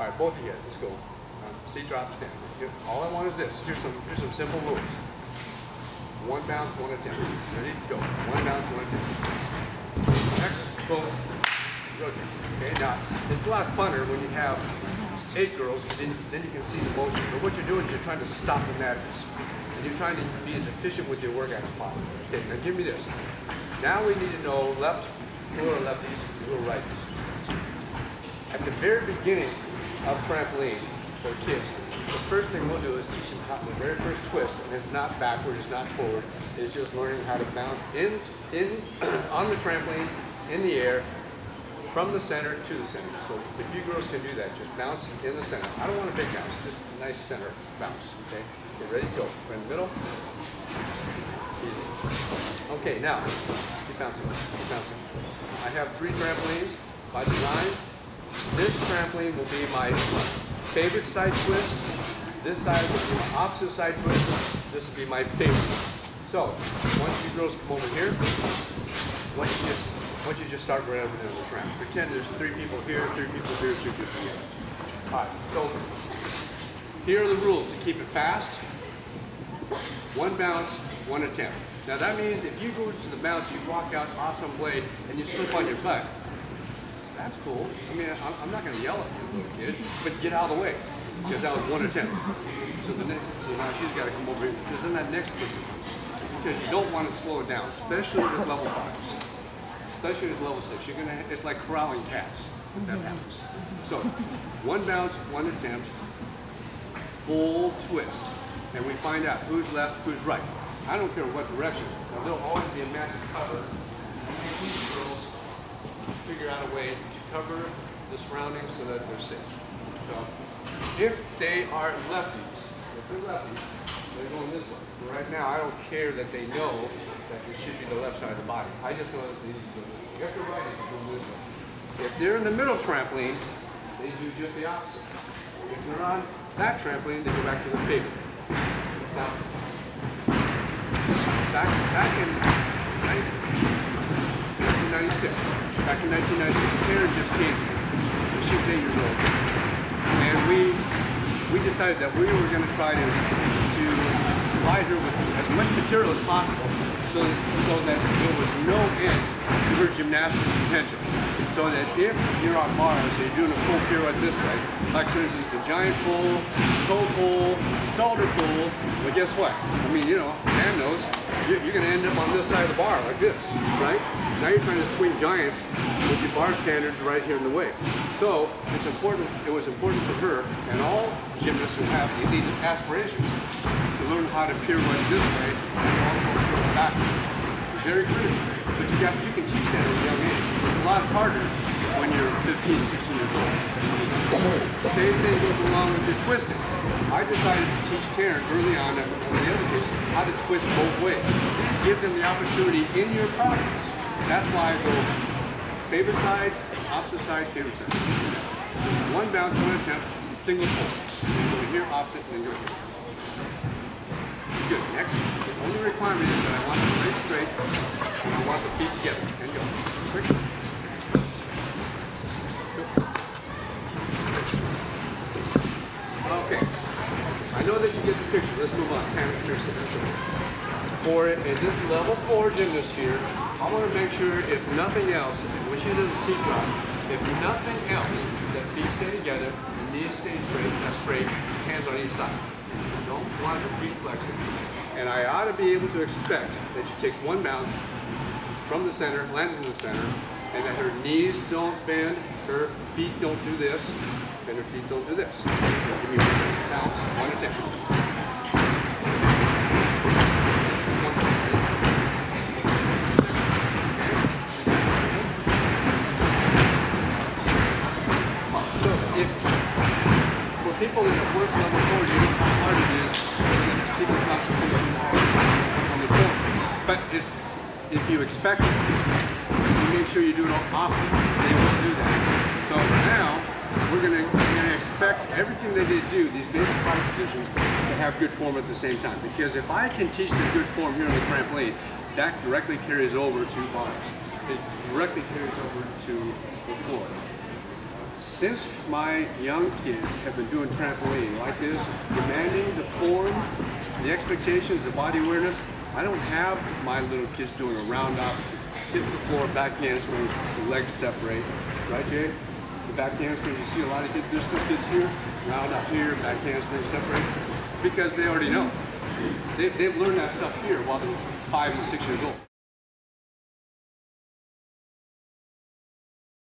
All right, both of you guys, let's go. Seat drop, stand. Here, all I want is this. Here's some simple rules. One bounce, one attempt. Ready? Go. One bounce, one attempt. Next, boom, rotate. Okay, now it's a lot funner when you have 8 girls, because then you can see the motion. But what you're doing is you're trying to stop the madness. And you're trying to be as efficient with your workout as possible. Okay, now give me this. Now we need to know left, who are lefties, who are righties. At the very beginning of trampoline for kids, the first thing we'll do is teach them how the very first twist, and it's not backward, it's not forward, it's just learning how to bounce on the trampoline, in the air, from the center to the center. So if you girls can do that, just bounce in the center. I don't want a big bounce, just a nice center bounce, okay? Get ready, go. Right in the middle. Easy. Okay, now, keep bouncing, keep bouncing. I have 3 trampolines by design. This trampoline will be my favorite side twist. This side will be my opposite side twist. This will be my favorite. So, once you girls come over here, once you just start right over there on the tramp. Pretend there's 3 people here, 3 people here, 3 people here. All right, so here are the rules to keep it fast. 1 bounce, 1 attempt. Now that means if you go to the bounce, you walk out awesome blade, and you slip on your butt. That's cool. I mean, I'm not going to yell at you, little kid, but get out of the way, because that was 1 attempt. So now she's got to come over here, because then that next person comes. Because you don't want to slow it down, especially with level 5s. Especially with level 6. It's like corralling cats if that happens. So, 1 bounce, 1 attempt, full twist. And we find out who's left, who's right. I don't care what direction. Now, there'll always be a magic cover. These girls figure out a way to cover the surroundings so that they're safe. So, if they are lefties, they're going this way. Right now, I don't care that they know that it should be the left side of the body. I just know that they need to go this way. If they're righties, they go this way. If they're in the middle trampoline, they do just the opposite. If they're on that trampoline, they go back to their favorite. Now, back in 1996, Karen just came to me. She was 8 years old. And we decided that we were going to try to provide her with as much material as possible so that there was no end to her gymnastic potential. So that if you're on Mars, so you're doing a full pirouette this way, like for instance the giant full, toe full, stalder full, well guess what? I mean, you know, man knows, you're going to end up on this side of the bar like this, right? Now you're trying to swing giants with your bar standards right here in the way. So it's important, it was important for her and all gymnasts who have elite aspirations to learn how to pirouette this way and also pirouette backward. Very critical. But you can teach that at a young age. It's a lot harder when you're 15, 16 years old. Same thing goes along with your twisting. I decided to teach Taryn early on the other kids how to twist both ways. Please give them the opportunity in your practice. That's why I go favorite side, opposite side, favorite side. Just 1 bounce, 1 attempt, single pull. Go here, opposite, and then go here. Good. Next, the only requirement is that I want the legs straight and I want the feet together. And go. Quick. Go. Okay. I know that you get the picture. Let's move on. Panic piercing. For this level 4 gymnast here, I want to make sure, if nothing else, when she does a seat drop, if nothing else, the feet stay together, the knees stay straight, hands on each side. Don't want her feet flexing. And I ought to be able to expect that she takes 1 bounce from the center, lands in the center, and that her knees don't bend, her feet don't do this, and her feet don't do this. So give me 1 bounce, 1 attempt. People that work level 4, you know how hard it is to keep your concentration on the floor. But if you expect it, you make sure you do it often, they will do that. So now, we're going to expect everything that they do, these basic body positions, to have good form at the same time. Because if I can teach them good form here on the trampoline, that directly carries over to bars. It directly carries over to the floor. Since my young kids have been doing trampoline like this, demanding the form, the expectations, the body awareness, I don't have my little kids doing a round up, hit the floor, back handspring, the legs separate. Right, Jay? The back handsprings, you see a lot of kids, there's still kids here, round up here, back handspring separate, because they already know. They've learned that stuff here while they're 5 and 6 years old.